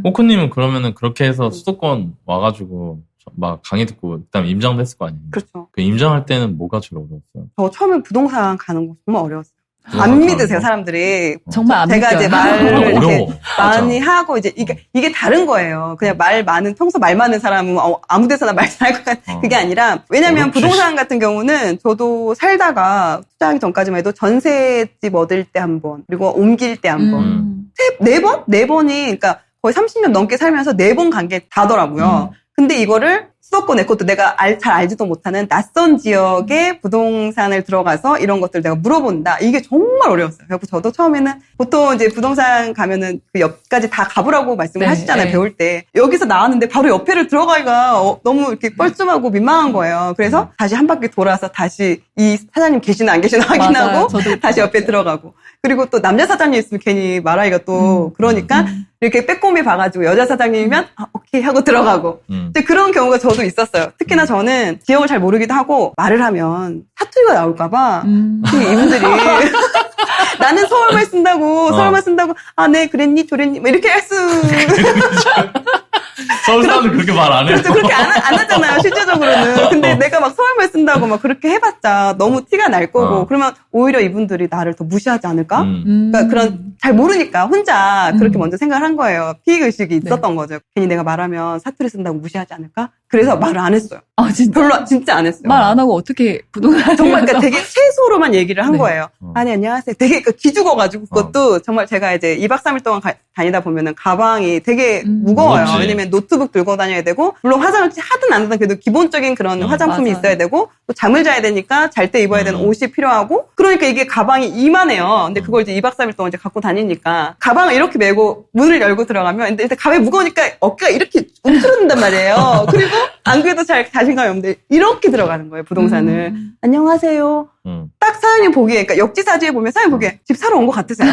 호크님은 그러면은 그렇게 해서 수도권 와가지고 막 강의 듣고 그다음에 임장도 했을 거 아니에요? 그렇죠. 그 임장할 때는 뭐가 제일 어려웠어요? 저 처음에 부동산 가는 거 정말 어려웠어요. 안 믿으세요, 사람들이. 정말 안 제가 믿겨요. 이제 말을 이렇게 많이 맞아. 하고, 이제 이게 다른 거예요. 그냥 평소 말 많은 사람은 아무 데서나 말 잘할 것 같은 그게 아니라, 왜냐면 부동산 같은 경우는 저도 살다가 투자하기 전까지만 해도 전세집 얻을 때 한 번, 그리고 옮길 때 한 번. 네 번이, 그러니까 거의 30년 넘게 살면서 4번 간 게 다더라고요. 근데 이거를 수도권에, 그것도 내가 잘 알지도 못하는 낯선 지역의 부동산을 들어가서 이런 것들 내가 물어본다. 이게 정말 어려웠어요. 그래서 저도 처음에는 보통 이제 부동산 가면은 그 옆까지 다 가보라고 말씀을 하시잖아요. 배울 때. 여기서 나왔는데 바로 옆에를 들어가기가 너무 이렇게 뻘쭘하고 민망한 거예요. 그래서 다시 한 바퀴 돌아서 다시 이 사장님 계시나 안 계시나 확인하고 다시 옆에 들어가고. 그리고 또 남자 사장님 있으면 괜히 말하기가 또 그러니까 이렇게 빼꼼히 봐가지고 여자 사장님이면 오케이 하고 들어가고 이제 그런 경우가 저도 있었어요. 특히나 저는 지역을 잘 모르기도 하고 말을 하면 사투리가 나올까봐 이분들이 나는 서울말 쓴다고 네 그랬니 저랬니 뭐 이렇게 할 수 서울 사람들 그렇게 말 안 해요. 그렇죠. 그렇게 안 하잖아요, 실제적으로는. 근데 내가 막 서울말 쓴다고 막 그렇게 해봤자 너무 티가 날 거고, 그러면 오히려 이분들이 나를 더 무시하지 않을까? 그러니까 그런, 잘 모르니까 혼자 그렇게 먼저 생각을 한 거예요. 피해의식이 있었던 거죠. 괜히 내가 말하면 사투리 쓴다고 무시하지 않을까? 그래서 말을 안 했어요. 진짜? 진짜 안 했어요. 말 안 하고 어떻게 부동산 정말 그러니까 되게 최소로만 얘기를 한 거예요. 아니, 안녕하세요. 되게 기죽어가지고 그것도 정말 제가 이제 2박 3일 동안 다니다 보면은 가방이 되게 무거워요. 무겁지. 왜냐면 노트북 들고 다녀야 되고, 물론 화장을 하든 안 하든 그래도 기본적인 그런 화장품이 있어야 되고, 또 잠을 자야 되니까 잘 때 입어야 되는 옷이 필요하고, 그러니까 이게 가방이 이만해요. 근데 그걸 이제 2박 3일 동안 이제 갖고 다니니까, 가방을 이렇게 메고 문을 열고 들어가면, 근데 일단 가방이 무거우니까 어깨가 이렇게 움츠러든단 말이에요. 그리고 안 그래도 잘 자신감이 없는데, 이렇게 들어가는 거예요, 부동산을. 안녕하세요. 딱 사장님 보기에, 그러니까 역지사지에 보면 사장님 보기에 집 사러 온 것 같으세요?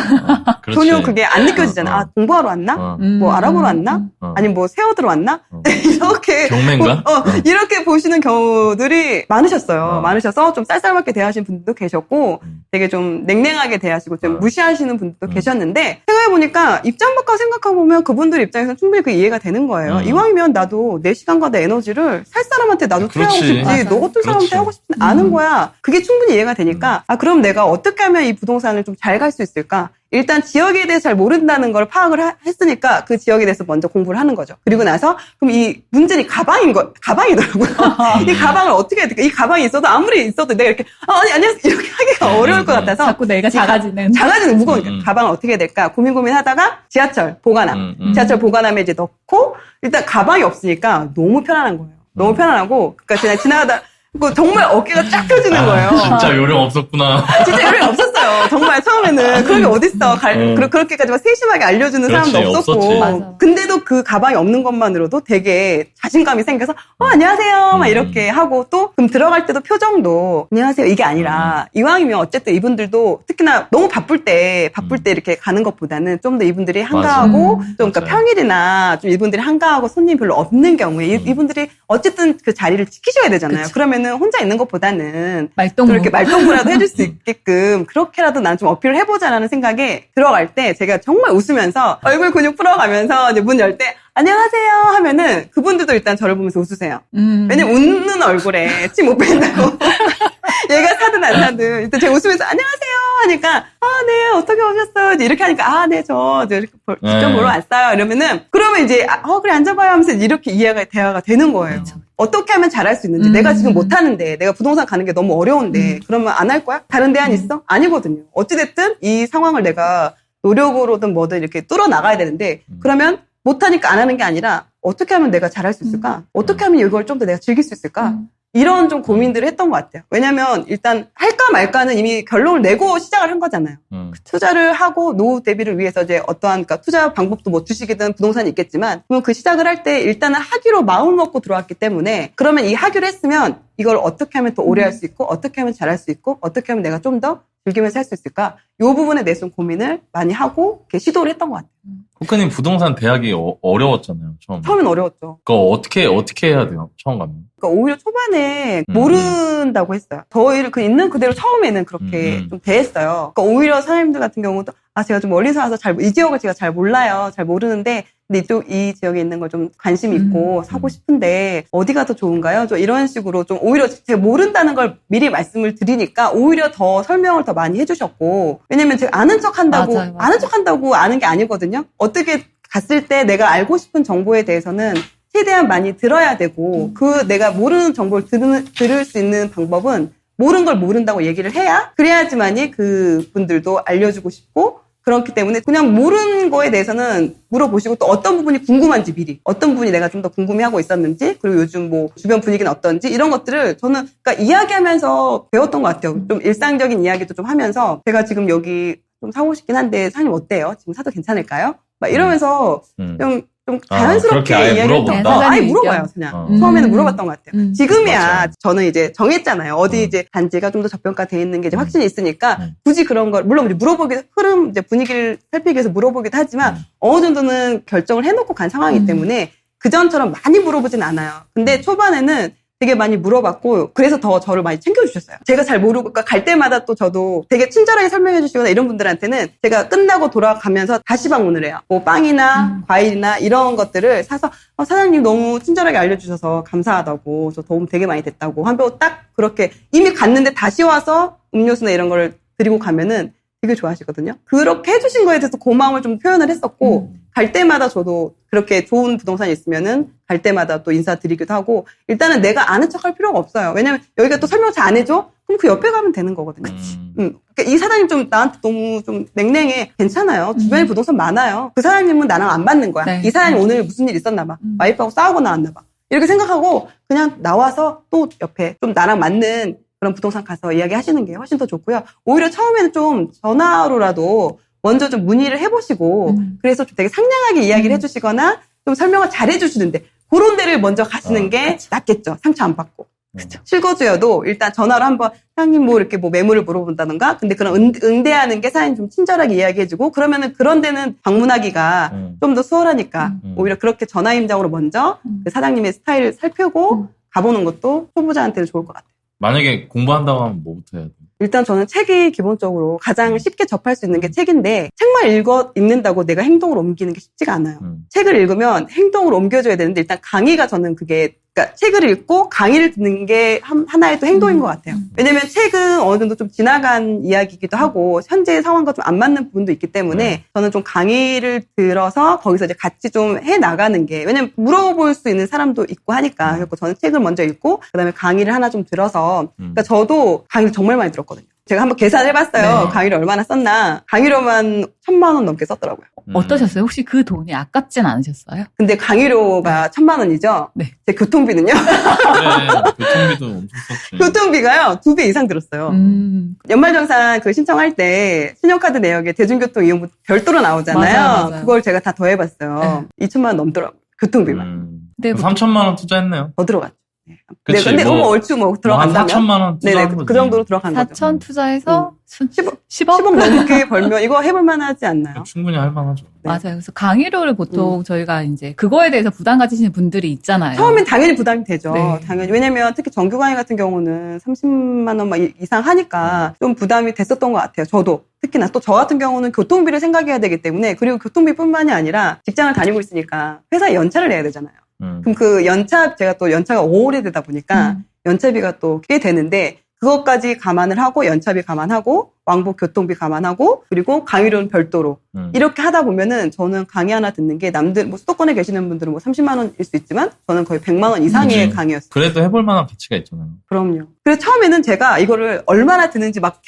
전혀 그게 안 느껴지잖아. 아, 공부하러 왔나? 뭐 알아보러 왔나? 아니면 뭐 세워들어 왔나? 이렇게. 경매인가? 이렇게 보시는 경우들이 많으셨어요. 많으셔서 좀 쌀쌀맞게 대하시는 분들도 계셨고, 되게 좀 냉랭하게 대하시고 좀 무시하시는 분들도 계셨는데, 생각해보니까 입장 바꿔 생각해보면 그분들 입장에서는 충분히 그 이해가 되는 거예요. 이왕이면 나도 내 시간과 내 에너지를 살 사람한테 나도 투자하고 싶지, 너 같은 사람한테 하고 싶지 않은 거야. 그게 충분히 이해가 되니까, 그럼 내가 어떻게 하면 이 부동산을 좀 잘 갈 수 있을까? 일단 지역에 대해서 잘 모른다는 걸 파악을 했으니까 그 지역에 대해서 먼저 공부를 하는 거죠. 그리고 나서 그럼 이 문제는 가방이더라고요. 이 가방을 어떻게 해야 될까? 이 가방이 있어도 아무리 있어도 내가 이렇게 아니 안녕하세요 이렇게 하기가 어려울 것 같아서 자꾸 내가 작아지는 무거우니까 가방을 어떻게 해야 될까 고민하다가 지하철 보관함에 이제 넣고 일단 가방이 없으니까 너무 편안한 거예요. 너무 편안하고 그러니까 그냥 지나가다 정말 어깨가 쫙 펴지는 거예요. 진짜 요령 없었구나. 진짜 요령 없었어요. 정말 처음에는 그런 게 어딨어. 그렇게까지 막 세심하게 알려주는 사람도 없었고. 근데도 그 가방이 없는 것만으로도 되게 자신감이 생겨서 안녕하세요 막 이렇게 하고 또 그럼 들어갈 때도 표정도 안녕하세요 이게 아니라 이왕이면 어쨌든 이분들도 특히나 너무 바쁠 때 이렇게 가는 것보다는 좀 더 이분들이 한가하고 좀 그러니까 평일이나 좀 이분들이 한가하고 손님 별로 없는 경우에 이분들이 어쨌든 그 자리를 지키셔야 되잖아요. 그쵸. 그러면은 혼자 있는 것보다는 좀 이렇게 말동무라도 해줄 수 있게끔 그렇게라도 난 좀 어필을 해보자라는 생각에 들어갈 때 제가 정말 웃으면서 얼굴 근육 풀어가면서 이제 문 열 때 안녕하세요 하면은 그분들도 일단 저를 보면서 웃으세요. 왜냐면 웃는 얼굴에 침 못 뺀다고. 얘가 사든 안 사든 일단 제가 웃으면서 안녕하세요 하니까 네 어떻게 오셨어요? 이렇게 하니까 네 저 이렇게 직접 보러 왔어요. 이러면은 그러면 이제 그래 앉아봐요 하면서 이렇게 대화가 되는 거예요. 어떻게 하면 잘할 수 있는지 내가 지금 못하는데 내가 부동산 가는 게 너무 어려운데 그러면 안 할 거야? 다른 대안 있어? 아니거든요. 어찌됐든 이 상황을 내가 노력으로든 뭐든 이렇게 뚫어 나가야 되는데 그러면 못하니까 안 하는 게 아니라 어떻게 하면 내가 잘할 수 있을까? 어떻게 하면 이걸 좀 더 내가 즐길 수 있을까? 이런 좀 고민들을 했던 것 같아요. 왜냐면 일단 할까 말까는 이미 결론을 내고 시작을 한 거잖아요. 투자를 하고 노후 대비를 위해서 이제 어떠한 그러니까 투자 방법도 뭐 주식이든 부동산이 있겠지만 그러면 그 시작을 할 때 일단은 하기로 마음을 먹고 들어왔기 때문에 그러면 이 하기로 했으면 이걸 어떻게 하면 더 오래 할 수 있고 어떻게 하면 잘할 수 있고 어떻게 하면 내가 좀 더 즐기면서 할 수 있을까? 이 부분에 대해서 좀 고민을 많이 하고 이렇게 시도를 했던 것 같아요. 호크님 부동산 대학이 어려웠잖아요, 처음엔 어려웠죠. 그거 어떻게 해야 돼요, 처음 가면? 그러니까 오히려 초반에 모른다고 했어요. 저희를 있는 그대로 처음에는 그렇게 좀 대했어요. 그러니까 오히려 사장님들 같은 경우도 제가 좀 멀리서 와서 이 지역을 제가 잘 몰라요. 잘 모르는데 근데 이 지역에 있는 걸 좀 관심 있고 사고 싶은데 어디가 더 좋은가요? 좀 이런 식으로 좀 오히려 제가 모른다는 걸 미리 말씀을 드리니까 오히려 더 설명을 더 많이 해주셨고 왜냐면 제가 아는 척 한다고 맞아요. 아는 척 한다고 아는 게 아니거든요. 어떻게 갔을 때 내가 알고 싶은 정보에 대해서는 최대한 많이 들어야 되고 그 내가 모르는 정보를 들을 수 있는 방법은 모르는 걸 모른다고 얘기를 해야 그래야지만이 그 분들도 알려주고 싶고 그렇기 때문에 그냥 모르는 거에 대해서는 물어보시고 또 어떤 부분이 궁금한지 미리 어떤 부분이 내가 좀 더 궁금해하고 있었는지 그리고 요즘 뭐 주변 분위기는 어떤지 이런 것들을 저는 그러니까 이야기하면서 배웠던 것 같아요. 좀 일상적인 이야기도 좀 하면서 제가 지금 여기 좀 사고 싶긴 한데 사장님 어때요? 지금 사도 괜찮을까요? 막 이러면서 좀 자연스럽게 그렇게 아예 이야기를 물어본다? 아예 물어봐요 그냥. 처음에는 물어봤던 것 같아요. 지금이야 맞아. 저는 이제 정했잖아요. 어디 이제 단지가 좀 더 저평가돼 있는 게 이제 확신이 있으니까 굳이 그런 걸 물론 이제 물어보기 흐름 이제 분위기를 살피기 위해서 물어보기도 하지만 어느 정도는 결정을 해놓고 간 상황이기 때문에 그 전처럼 많이 물어보진 않아요. 근데 초반에는 되게 많이 물어봤고 그래서 더 저를 많이 챙겨주셨어요. 제가 잘 모르고 그러니까 갈 때마다 또 저도 되게 친절하게 설명해 주시거나 이런 분들한테는 제가 끝나고 돌아가면서 다시 방문을 해요. 뭐 빵이나 과일이나 이런 것들을 사서 사장님 너무 친절하게 알려주셔서 감사하다고 저 도움 되게 많이 됐다고 한번 딱 그렇게 이미 갔는데 다시 와서 음료수나 이런 걸 드리고 가면은 되게 좋아하시거든요. 그렇게 해주신 거에 대해서 고마움을 좀 표현을 했었고 갈 때마다 저도 그렇게 좋은 부동산이 있으면은 갈 때마다 또 인사드리기도 하고 일단은 내가 아는 척 할 필요가 없어요. 왜냐면 여기가 또 설명 잘 안 해줘? 그럼 그 옆에 가면 되는 거거든요. 그러니까 이 사장님 좀 나한테 너무 좀 냉랭해. 괜찮아요. 주변에 부동산 많아요. 그 사장님은 나랑 안 맞는 거야. 네. 이 사장님 오늘 무슨 일 있었나 봐. 와이프하고 싸우고 나왔나 봐. 이렇게 생각하고 그냥 나와서 또 옆에 좀 나랑 맞는 그런 부동산 가서 이야기 하시는 게 훨씬 더 좋고요. 오히려 처음에는 좀 전화로라도 먼저 좀 문의를 해보시고 그래서 좀 되게 상냥하게 이야기를 해주시거나 좀 설명을 잘 해주시는데 그런 데를 먼저 가시는 게 낫겠죠. 상처 안 받고. 그쵸. 실거주여도 일단 전화로 한번 사장님 뭐 이렇게 뭐 매물을 물어본다던가 근데 그런 응대하는 게 사장님 좀 친절하게 이야기해주고 그러면은 그런 데는 방문하기가 좀 더 수월하니까 오히려 그렇게 전화 임장으로 먼저 그 사장님의 스타일을 살펴고 가보는 것도 초보자한테는 좋을 것 같아요. 만약에 공부한다고 하면 뭐부터 해야 돼요? 일단 저는 책이 기본적으로 가장 쉽게 접할 수 있는 게 책인데 책만 읽는다고 내가 행동으로 옮기는 게 쉽지가 않아요. 책을 읽으면 행동으로 옮겨줘야 되는데 일단 강의가 저는 그게 그러니까 책을 읽고 강의를 듣는 게 하나의 또 행동인 것 같아요. 왜냐면 책은 어느 정도 좀 지나간 이야기이기도 하고 현재 상황과 좀 안 맞는 부분도 있기 때문에 저는 좀 강의를 들어서 거기서 이제 같이 좀 해 나가는 게 왜냐면 물어볼 수 있는 사람도 있고 하니까 그래서 저는 책을 먼저 읽고 그다음에 강의를 하나 좀 들어서 그러니까 저도 강의를 정말 많이 들었거든요. 제가 한번 계산을 해봤어요. 네. 강의를 얼마나 썼나. 강의료만 1,000만 원 넘게 썼더라고요. 어떠셨어요? 혹시 그 돈이 아깝진 않으셨어요? 근데 강의료가 1,000만 원이죠? 네. 제 교통비는요? 그래, 교통비도 엄청 썼지. 교통비가요, 2배 이상 들었어요. 연말정산 그 신청할 때 신용카드 내역에 대중교통 이용부 별도로 나오잖아요. 맞아요. 그걸 제가 다 더해봤어요. 2,000만 원 넘더라고요. 교통비만. 네, 3천만 원 투자했네요. 더 들어갔죠. 네. 그치, 근데 뭐, 얼추 뭐 한 들어간다면. 4천만 원 투자한 네네, 거지. 그 정도로 들어간 거죠. 4천 투자해서 10억? 10억 넘게 벌면 이거 해볼 만하지 않나요? 충분히 할 만하죠. 네. 맞아요. 그래서 강의료를 보통 저희가 이제 그거에 대해서 부담 가지시는 분들이 있잖아요. 처음엔 당연히 부담이 되죠. 네. 당연히. 왜냐면 특히 정규 강의 같은 경우는 30만 원 이상 하니까 좀 부담이 됐었던 것 같아요. 저도. 특히나 또 저 같은 경우는 교통비를 생각해야 되기 때문에 그리고 교통비뿐만이 아니라 직장을 다니고 있으니까 회사에 연차를 내야 되잖아요. 그럼 그 제가 또 연차가 5월에 되다 보니까 연차비가 또 꽤 되는데 그것까지 감안을 하고 연차비 감안하고 왕복 교통비 감안하고 그리고 강의료는 별도로 이렇게 하다 보면은 저는 강의 하나 듣는 게 남들 뭐 수도권에 계시는 분들은 뭐 30만 원일 수 있지만 저는 거의 100만 원 이상의 강의였어요. 그래도 해볼 만한 가치가 있잖아요. 그럼요. 그래서 처음에는 제가 이거를 얼마나 드는지 막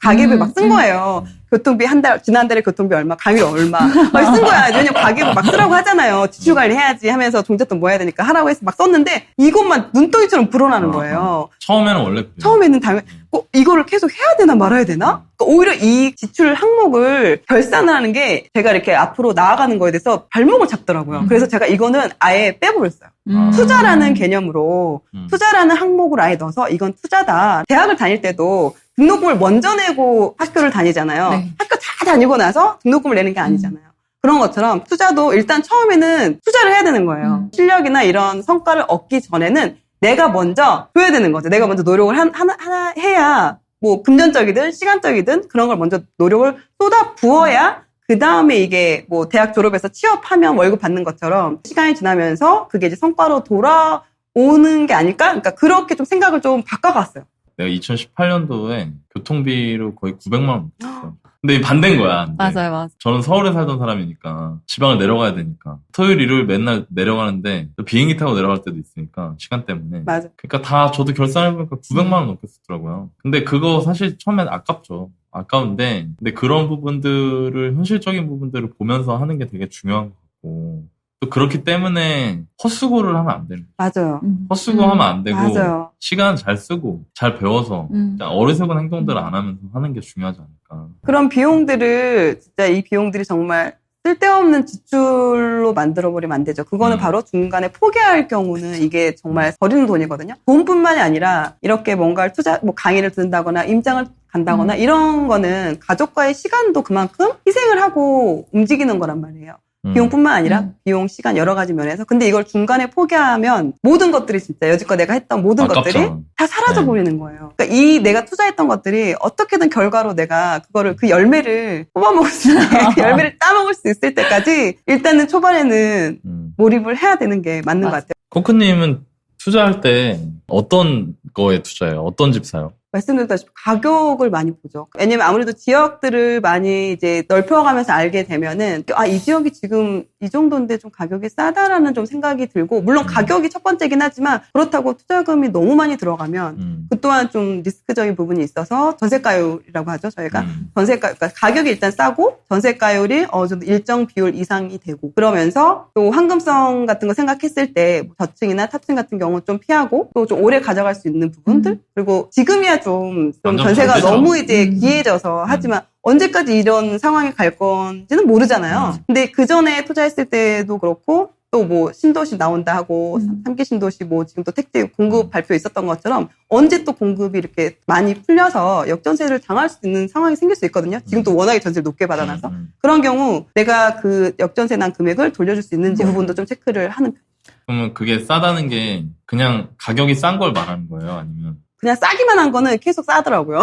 가계를 막 쓴 거예요. 교통비 지난달에 교통비 얼마, 강의료 얼마. 막 쓴 거야. 왜냐면 가계부 막 쓰라고 하잖아요. 지출 관리 해야지 하면서 종잣돈 모아야 되니까 하라고 해서 막 썼는데 이것만 눈덩이처럼 불어나는 거예요. 처음에는 원래 그래요. 처음에는 당연히 이거를 계속 해야 되나 말아야 되나? 그러니까 오히려 이 지출 항목을 결산을 하는 게 제가 이렇게 앞으로 나아가는 거에 대해서 발목을 잡더라고요. 그래서 제가 이거는 아예 빼버렸어요. 투자라는 개념으로 투자라는 항목을 아예 넣어서 이건 투자다. 대학을 다닐 때도 등록금을 먼저 내고 학교를 다니잖아요. 네. 학교 다 다니고 나서 등록금을 내는 게 아니잖아요. 그런 것처럼 투자도 일단 처음에는 투자를 해야 되는 거예요. 실력이나 이런 성과를 얻기 전에는 내가 먼저 줘야 되는 거죠. 내가 먼저 노력을 하나 해야 뭐 금전적이든 시간적이든 그런 걸 먼저 노력을 쏟아 부어야 그 다음에 이게 뭐 대학 졸업해서 취업하면 월급 받는 것처럼 시간이 지나면서 그게 이제 성과로 돌아오는 게 아닐까? 그러니까 그렇게 좀 생각을 좀 바꿔갔어요. 내가 2018년도에 교통비로 거의 900만 원 썼어요. 근데 반대인 거야. 근데. 맞아요. 저는 서울에 살던 사람이니까 지방을 내려가야 되니까 토요일 일요일 맨날 내려가는데 또 비행기 타고 내려갈 때도 있으니까 시간 때문에. 맞아. 그러니까 다 저도 결산해보니까 900만 원 넘게 썼더라고요. 근데 그거 사실 처음엔 아깝죠. 아까운데 근데 그런 부분들을 현실적인 부분들을 보면서 하는 게 되게 중요한 것 같고 또 그렇기 때문에 헛수고를 하면 안 되는 거예요. 맞아요. 헛수고하면 안 되고 맞아요. 시간 잘 쓰고 잘 배워서 어리석은 행동들을 안 하면서 하는 게 중요하지 않을까. 그런 비용들을 진짜 이 비용들이 정말 쓸데없는 지출로 만들어버리면 안 되죠. 그거는 바로 중간에 포기할 경우는 이게 정말 버리는 돈이거든요. 돈뿐만이 아니라 이렇게 뭔가를 뭐 강의를 듣는다거나 임장을 간다거나 이런 거는 가족과의 시간도 그만큼 희생을 하고 움직이는 거란 말이에요. 비용뿐만 아니라 비용, 시간 여러 가지 면에서. 근데 이걸 중간에 포기하면 모든 것들이 진짜 여지껏 내가 했던 모든 것들이 다 사라져 버리는 거예요. 그러니까 이 내가 투자했던 것들이 어떻게든 결과로 내가 그거를 그 열매를 뽑아먹을 수 있는 그 열매를 따먹을 수 있을 때까지 일단은 초반에는 몰입을 해야 되는 게 맞는 것 같아요. 코크님은 투자할 때 어떤 거에 투자해요? 어떤 집 사요? 말씀드렸다시피 가격을 많이 보죠. 왜냐면 아무래도 지역들을 많이 이제 넓혀가면서 알게 되면은 이 지역이 지금 이 정도인데 좀 가격이 싸다라는 좀 생각이 들고 물론 가격이 첫 번째긴 하지만 그렇다고 투자금이 너무 많이 들어가면 그 또한 좀 리스크적인 부분이 있어서 전세가율이라고 하죠. 저희가 그러니까 가격이 일단 싸고 전세가율이 어느 정도 일정 비율 이상이 되고 그러면서 또 황금성 같은 거 생각했을 때 저층이나 탑층 같은 경우 좀 피하고 또 좀 오래 가져갈 수 있는 부분들 그리고 지금이야 좀 전세가 너무 이제 귀해져서 하지만 언제까지 이런 상황이 갈 건지는 모르잖아요. 근데 그 전에 투자했을 때도 그렇고 또 뭐 신도시 나온다 하고 3기 신도시 뭐 지금 또 택지 공급 발표 있었던 것처럼 언제 또 공급이 이렇게 많이 풀려서 역전세를 당할 수 있는 상황이 생길 수 있거든요. 지금 또 워낙에 전세를 높게 받아놔서 그런 경우 내가 그 역전세 난 금액을 돌려줄 수 있는지 부분도 좀 체크를 하는 편이에요. 그러면 그게 싸다는 게 그냥 가격이 싼 걸 말하는 거예요? 아니면? 그냥 싸기만 한 거는 계속 싸더라고요.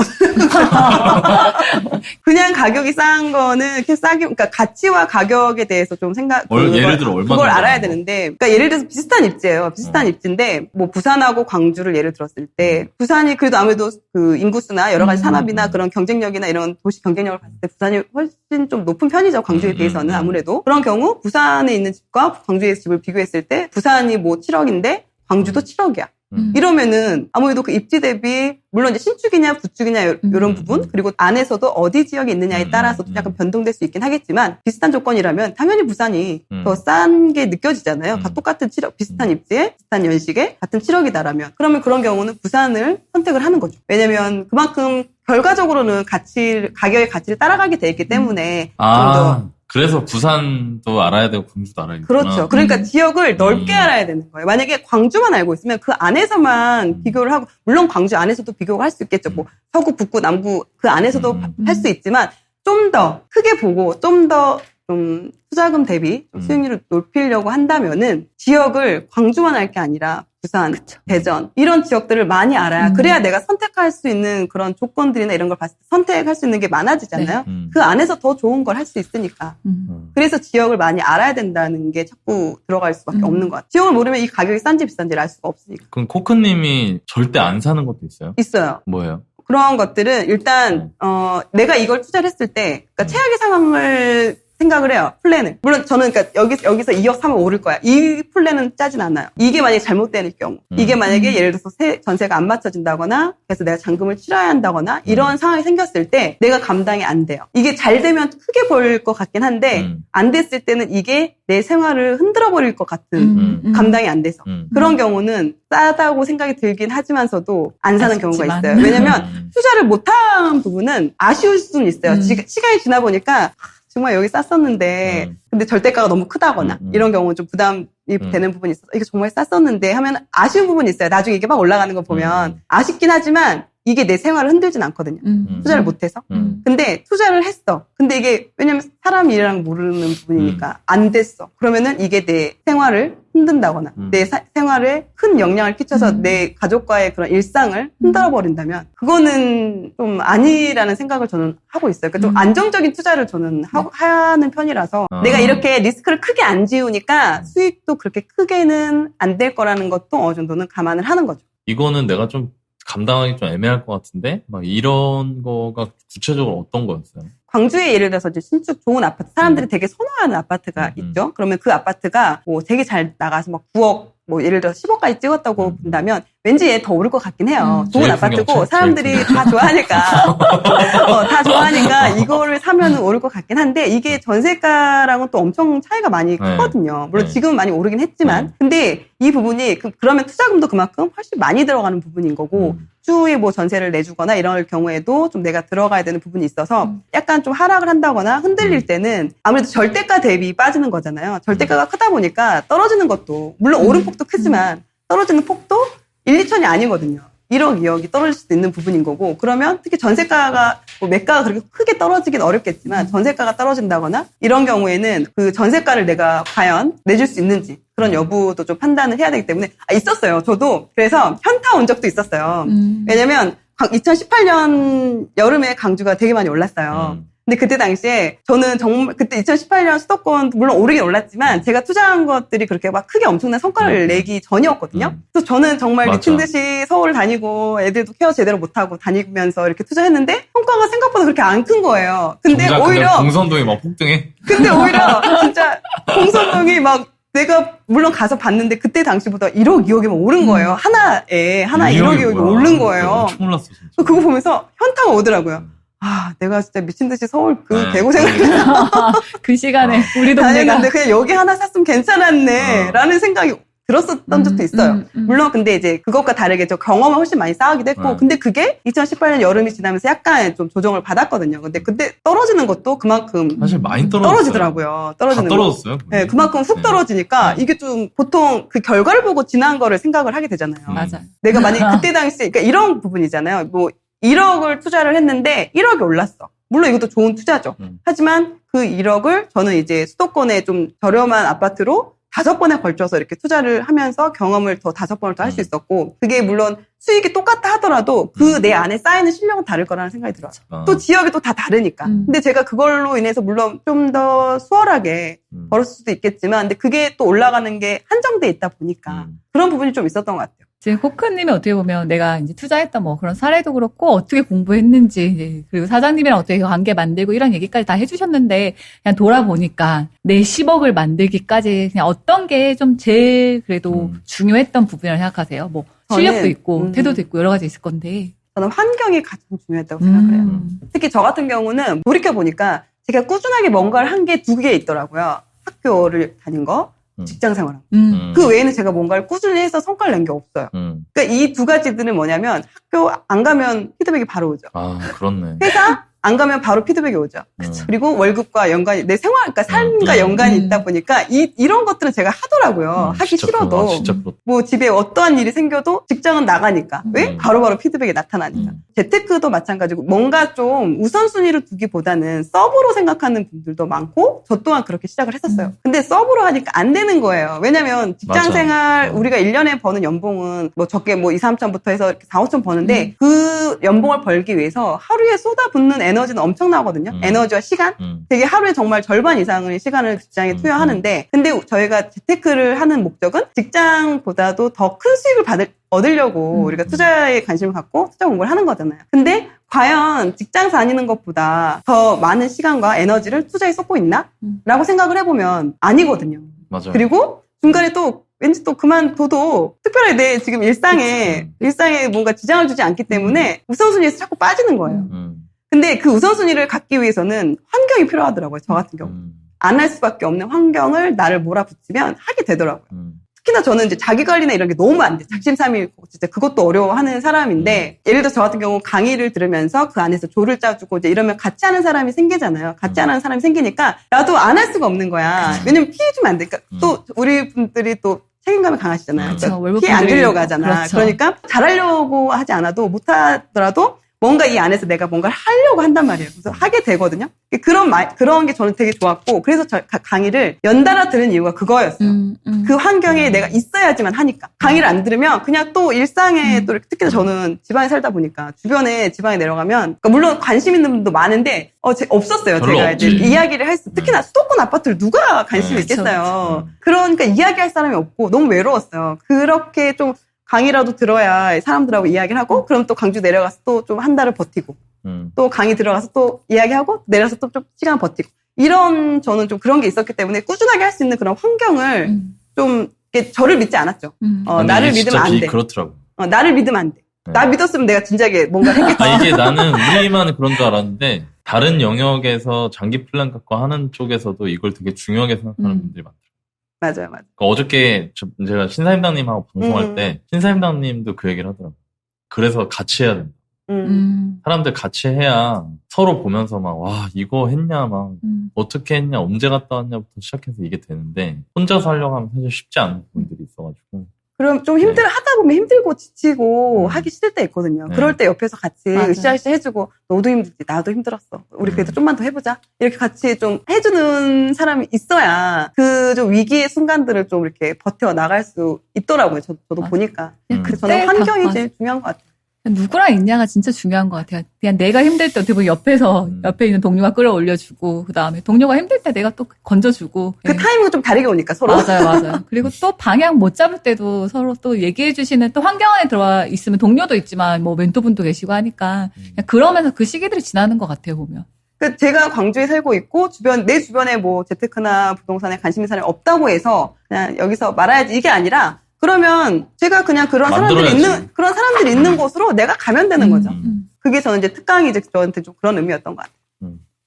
그냥 가격이 싼 거는 계속 그러니까 가치와 가격에 대해서 좀 예를 들어 얼마 그걸 알아야 되는데, 그러니까 예를 들어서 비슷한 입지예요. 비슷한 입지인데, 뭐 부산하고 광주를 예를 들었을 때, 부산이 그래도 아무래도 그 인구수나 여러 가지 산업이나 그런 경쟁력이나 이런 도시 경쟁력을 봤을 때 부산이 훨씬 좀 높은 편이죠. 광주에 비해서는 아무래도. 그런 경우 부산에 있는 집과 광주에 있는 집을 비교했을 때, 부산이 뭐 7억인데, 광주도 7억이야. 이러면은 아무래도 그 입지 대비 물론 이제 신축이냐 구축이냐 이런 부분 그리고 안에서도 어디 지역에 있느냐에 따라서 약간 변동될 수 있긴 하겠지만 비슷한 조건이라면 당연히 부산이 더 싼 게 느껴지잖아요. 똑같은 7억 비슷한 입지에 비슷한 연식에 같은 7억이다라면 그러면 그런 경우는 부산을 선택을 하는 거죠. 왜냐면 그만큼 결과적으로는 가격의 가치를 따라가게 돼 있기 때문에 좀 더 그래서 부산도 알아야 되고 광주도 알아야 되고 그렇죠. 그러니까 지역을 넓게 알아야 되는 거예요. 만약에 광주만 알고 있으면 그 안에서만 비교를 하고 물론 광주 안에서도 비교를 할 수 있겠죠. 뭐 서구, 북구, 남구 그 안에서도 할 수 있지만 좀 더 크게 보고 좀 더 좀 투자금 대비 좀 수익률을 높이려고 한다면은 지역을 광주만 알 게 아니라 부산, 그쵸. 대전 이런 지역들을 많이 알아야 그래야 내가 선택할 수 있는 그런 조건들이나 이런 걸 봤을 때 선택할 수 있는 게 많아지잖아요. 네. 그 안에서 더 좋은 걸 할 수 있으니까. 그래서 지역을 많이 알아야 된다는 게 자꾸 들어갈 수밖에 없는 것 같아요. 지역을 모르면 이 가격이 싼지 비싼지를 알 수가 없으니까. 그럼 코크님이 절대 안 사는 것도 있어요? 있어요. 뭐예요? 그런 것들은 일단 내가 이걸 투자를 했을 때 그러니까 최악의 상황을 생각을 해요. 플랜을. 물론 저는 그러니까 여기서 2억 사면 오를 거야. 이 플랜은 짜진 않아요. 이게 만약에 잘못되는 경우. 이게 만약에 예를 들어서 전세가 안 맞춰진다거나 그래서 내가 잔금을 치러야 한다거나 이런 상황이 생겼을 때 내가 감당이 안 돼요. 이게 잘 되면 크게 벌 것 같긴 한데 안 됐을 때는 이게 내 생활을 흔들어 버릴 것 같은 감당이 안 돼서. 그런 경우는 싸다고 생각이 들긴 하지만서도 안 사는 경우가 있어요. 왜냐면 투자를 못한 부분은 아쉬울 수는 있어요. 시간이 지나 보니까 정말 여기 쌌었는데 근데 절대가가 너무 크다거나 이런 경우는 좀 부담이 되는 부분이 있어서 이게 정말 쌌었는데 하면 아쉬운 부분이 있어요. 나중에 이게 막 올라가는 거 보면 아쉽긴 하지만 이게 내 생활을 흔들진 않거든요. 투자를 못해서. 근데 투자를 했어. 근데 이게 왜냐면 사람 일이랑 모르는 부분이니까 안 됐어. 그러면은 이게 내 생활을 흔든다거나 내 생활에 큰 영향을 끼쳐서 내 가족과의 그런 일상을 흔들어버린다면 그거는 좀 아니라는 생각을 저는 하고 있어요. 그러니까 좀 안정적인 투자를 저는 하는 편이라서 내가 이렇게 리스크를 크게 안 지우니까 수익도 그렇게 크게는 안 될 거라는 것도 어느 정도는 감안을 하는 거죠. 이거는 내가 좀 감당하기 좀 애매할 것 같은데 막 이런 거가 구체적으로 어떤 거였어요? 광주에 예를 들어서 이제 신축 좋은 아파트, 사람들이 되게 선호하는 아파트가 있죠. 그러면 그 아파트가 뭐 되게 잘 나가서 막 9억, 뭐 예를 들어서 10억까지 찍었다고 본다면 왠지 얘 더 오를 것 같긴 해요. 좋은 아파트고 사람들이 다 좋아하니까 다 좋아하니까 이거를 사면은 오를 것 같긴 한데 이게 전세가랑은 또 엄청 차이가 많이 크거든요. 물론 지금은 많이 오르긴 했지만 근데 이 부분이 그러면 투자금도 그만큼 훨씬 많이 들어가는 부분인 거고 주에 뭐 전세를 내주거나 이럴 경우에도 좀 내가 들어가야 되는 부분이 있어서 약간 좀 하락을 한다거나 흔들릴 때는 아무래도 절대가 대비 빠지는 거잖아요. 절대가가 크다 보니까 떨어지는 것도 물론 오른 폭도 크지만 떨어지는 폭도 1, 2천이 아니거든요. 1억, 2억이 떨어질 수도 있는 부분인 거고 그러면 특히 전세가가 뭐 매가가 그렇게 크게 떨어지긴 어렵겠지만 전세가가 떨어진다거나 이런 경우에는 그 전세가를 내가 과연 내줄 수 있는지 그런 여부도 좀 판단을 해야 되기 때문에 있었어요. 저도 그래서 현타 온 적도 있었어요. 왜냐면 2018년 여름에 강주가 되게 많이 올랐어요. 근데 그때 당시에 저는 정말 그때 2018년 수도권 물론 오르긴 올랐지만 제가 투자한 것들이 그렇게 막 크게 엄청난 성과를 내기 전이었거든요. 그래서 저는 정말 미친 듯이 서울 다니고 애들도 케어 제대로 못하고 다니면서 이렇게 투자했는데 성과가 생각보다 그렇게 안 큰 거예요. 근데 오히려 공선동이 막 폭등해. 근데 오히려 진짜 공선동이 막 내가 물론 가서 봤는데 그때 당시보다 1억, 2억이 막 오른 거예요. 하나에 1억, 2억이 오른 거예요. 엄청 올랐어 진짜. 그거 보면서 현타가 오더라고요. 내가 진짜 미친 듯이 서울 그 개고생을 그 시간에 우리 동네가 다녔는데 그냥 여기 하나 샀으면 괜찮았네 라는 생각이 들었었던 적도 있어요. 물론 근데 이제 그것과 다르게 저 경험을 훨씬 많이 쌓기도 했고 근데 그게 2018년 여름이 지나면서 약간 좀 조정을 받았거든요. 근데 그때 떨어지는 것도 그만큼 사실 많이 떨어지더라고요. 떨어지는 다 떨어졌어요. 네, 그만큼 훅 떨어지니까 이게 좀 보통 그 결과를 보고 지난 거를 생각을 하게 되잖아요. 맞아. 내가 만약 그때 당시에 그러니까 이런 부분이잖아요. 뭐 1억을 투자를 했는데 1억이 올랐어. 물론 이것도 좋은 투자죠. 하지만 그 1억을 저는 이제 수도권에 좀 저렴한 아파트로 5번에 걸쳐서 이렇게 투자를 하면서 경험을 더 5번을 더 할 수 있었고 그게 물론 수익이 똑같다 하더라도 그 내 안에 쌓이는 실력은 다를 거라는 생각이 들어요. 또 지역이 또 다 다르니까. 근데 제가 그걸로 인해서 물론 좀 더 수월하게 벌었을 수도 있겠지만 근데 그게 또 올라가는 게 한정돼 있다 보니까 그런 부분이 좀 있었던 것 같아요. 지금 코크님이 어떻게 보면 내가 이제 투자했던 뭐 그런 사례도 그렇고 어떻게 공부했는지 이제 그리고 사장님이랑 어떻게 관계 만들고 이런 얘기까지 다 해주셨는데 그냥 돌아보니까 내 10억을 만들기까지 그냥 어떤 게 좀 제일 그래도 중요했던 부분이라고 생각하세요? 뭐 실력도 있고 태도도 있고 여러 가지 있을 건데 저는 환경이 가장 중요했다고 생각을 해요. 특히 저 같은 경우는 돌이켜보니까 제가 꾸준하게 뭔가를 한 게 2개 있더라고요. 학교를 다닌 거. 직장 생활. 그 외에는 제가 뭔가를 꾸준히 해서 성과를 낸 게 없어요. 그러니까 이 2가지들은 뭐냐면 학교 안 가면 피드백이 바로 오죠. 그렇네. 회사 안 가면 바로 피드백이 오죠. 그리고 월급과 연관이 내 생활, 그러니까 삶과 연관이 있다 보니까 이런 것들은 제가 하더라고요. 하기 싫어도 뭐 집에 어떠한 일이 생겨도 직장은 나가니까 왜? 바로바로 피드백이 나타나니까. 재테크도 마찬가지고 뭔가 좀 우선순위를 두기보다는 서브로 생각하는 분들도 많고 저 또한 그렇게 시작을 했었어요. 근데 서브로 하니까 안 되는 거예요. 왜냐면 직장 생활 우리가 1년에 버는 연봉은 뭐 적게 뭐 2, 3천부터 해서 이렇게 4, 5천 버는데 그 연봉을 벌기 위해서 하루에 쏟아붓는 에너지는 엄청나거든요. 에너지와 시간. 되게 하루에 정말 절반 이상의 시간을 직장에 투여하는데 근데 저희가 재테크를 하는 목적은 직장보다도 더 큰 수익을 얻으려고 우리가 투자에 관심을 갖고 투자 공부를 하는 거잖아요. 근데 과연 직장 다니는 것보다 더 많은 시간과 에너지를 투자에 쏟고 있나? 라고 생각을 해보면 아니거든요. 맞아요. 그리고 중간에 또 왠지 또 그만둬도 특별히 내 지금 일상에 뭔가 지장을 주지 않기 때문에 우선순위에서 자꾸 빠지는 거예요. 근데 그 우선순위를 갖기 위해서는 환경이 필요하더라고요. 저 같은 경우. 안 할 수밖에 없는 환경을 나를 몰아붙이면 하게 되더라고요. 특히나 저는 이제 자기관리나 이런 게 너무 안 돼. 작심삼일고 진짜 그것도 어려워하는 사람인데 예를 들어서 저 같은 경우 강의를 들으면서 그 안에서 조를 짜주고 이제 이러면 같이 하는 사람이 생기잖아요. 같이 하는 사람이 생기니까 나도 안 할 수가 없는 거야. 왜냐면 피해주면 안 되니까. 또 우리 분들이 또 책임감이 강하시잖아요. 그러니까 피해 안 주려고 하잖아. 그렇죠. 그러니까 잘하려고 하지 않아도 못하더라도 뭔가 이 안에서 내가 뭔가를 하려고 한단 말이에요. 그래서 하게 되거든요. 그런 게 저는 되게 좋았고, 그래서 강의를 연달아 들은 이유가 그거였어요. 그 환경에 내가 있어야지만 하니까. 강의를 안 들으면 그냥 또 일상에 또 특히 저는 지방에 살다 보니까 주변에 지방에 내려가면, 그러니까 물론 관심 있는 분도 많은데, 없었어요. 제가 이제 이야기를 특히나 수도권 아파트를 누가 관심이 있겠어요. 그러니까 이야기할 사람이 없고 너무 외로웠어요. 그렇게 좀 강의라도 들어야 사람들하고 이야기를 하고, 그럼 또 광주 내려가서 또 좀 한 달을 버티고, 또 강의 들어가서 또 이야기하고, 내려서 또 좀 시간 버티고. 저는 좀 그런 게 있었기 때문에 꾸준하게 할 수 있는 그런 환경을 좀, 저를 믿지 않았죠. 나를 믿으면 안 돼. 그렇더라고. 나를 믿으면 안 돼. 네. 나 믿었으면 내가 진작에 뭔가를 했겠지. 이게 나는 우리만 그런 줄 알았는데, 다른 영역에서 장기 플랜 갖고 하는 쪽에서도 이걸 되게 중요하게 생각하는 분들이 많더라고요. 맞아요. 그러니까 어저께 제가 신사임당님하고 방송할 때 신사임당님도 그 얘기를 하더라고요. 그래서 같이 해야 된다. 사람들 같이 해야 서로 보면서 막, 와, 이거 했냐, 막, 어떻게 했냐, 언제 갔다 왔냐부터 시작해서 이게 되는데, 혼자서 하려고 하면 사실 쉽지 않은 부분들이 있어가지고. 그럼 좀 하다 보면 힘들고 지치고 하기 싫을 때 있거든요. 그럴 때 옆에서 같이 으쌰으쌰 해주고, 너도 힘들지, 나도 힘들었어. 우리 그래도 좀만 더 해보자. 이렇게 같이 좀 해주는 사람이 있어야 그 좀 위기의 순간들을 좀 이렇게 버텨 나갈 수 있더라고요. 저도 보니까. 그래서 저는 환경이 제일 중요한 것 같아요. 누구랑 있냐가 진짜 중요한 것 같아요. 그냥 내가 힘들 때 어떻게 보면 옆에 있는 동료가 끌어올려주고, 그 다음에 동료가 힘들 때 내가 또 건져주고. 그 타이밍은 좀 다르게 오니까 서로. 맞아요. 그리고 또 방향 못 잡을 때도 서로 또 얘기해주시는, 또 환경 안에 들어와 있으면 동료도 있지만 뭐 멘토분도 계시고 하니까, 그냥 그러면서 그 시기들이 지나는 것 같아요, 보면. 제가 광주에 살고 있고, 내 주변에 뭐 재테크나 부동산에 관심 있는 사람이 없다고 해서 그냥 여기서 말아야지 이게 아니라, 그러면 제가 그냥 그런 사람들이 있는 곳으로 내가 가면 되는 거죠. 그게 저는 이제 특강이 저한테 좀 그런 의미였던 것 같아요.